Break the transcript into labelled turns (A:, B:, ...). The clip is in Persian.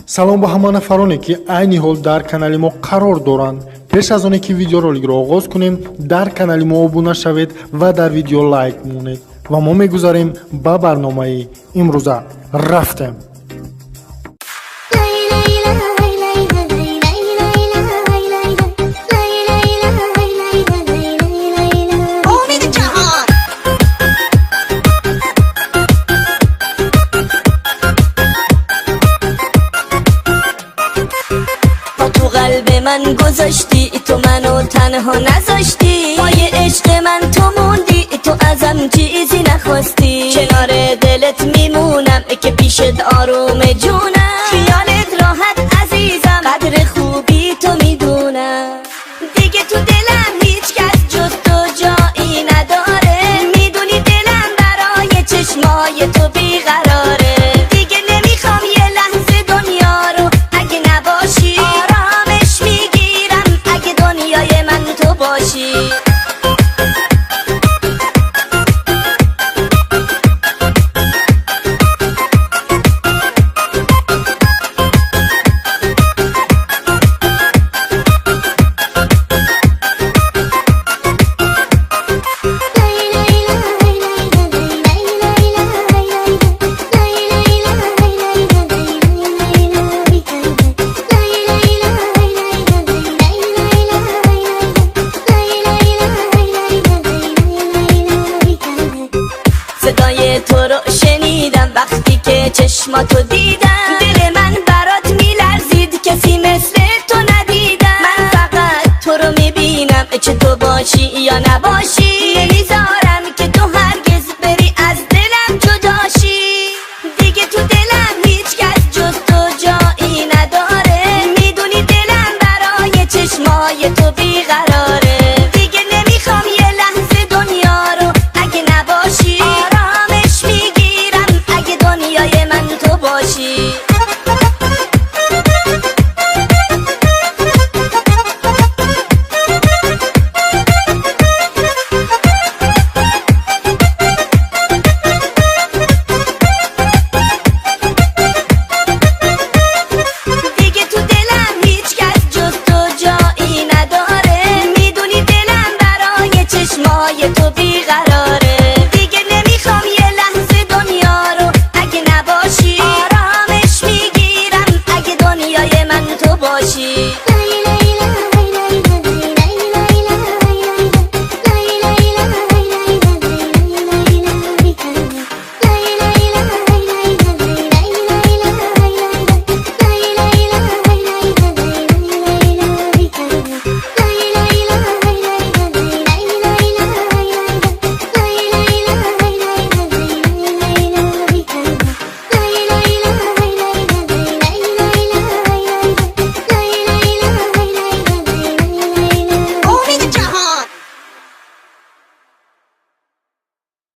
A: салом ба ҳама нафароне ки айни ҳол дар канали мо қарор доранд. пеш аз оне ки видеороликро оғоз кунем, дар канали мо обуна шавед ва дар видео лайк монед ва мо мегузарем ба барномаи имрӯза. рафтем.
B: قلب من گذاشتی، تو منو تنها نذاشتی، پای عشق من تو موندی، تو ازم چیزی نخواستی، کنار دلت میمونم که پیشت آروم جونم، خیالت راحت عزیزم، قدر خوبی تو میدونم، دیگه تو دلم هیچ کس جز تو جایی نداره، میدونی دلم برای چشمای تو بیقراره، دیگه نمیخوام یه لحظه دنیا رو اگه نباشی، باشی. صدای تو رو شنیدم وقتی که چشماتو دیدم، دل من برات میلرزید، کسی مثل تو ندیدم، من فقط تو رو میبینم، چه تو باشی یا نباشی، نمیذارم که تو هرگز بری از دلم جداشی، دیگه تو دلم هیچ کس جز تو جایی نداره، میدونی دلم برای چشمای تو بیقراره، دیگه نمیخوام یه لحظه دنیا رو اگه نباشی، آرامش میگیرم اگه دنیای من تو باشی.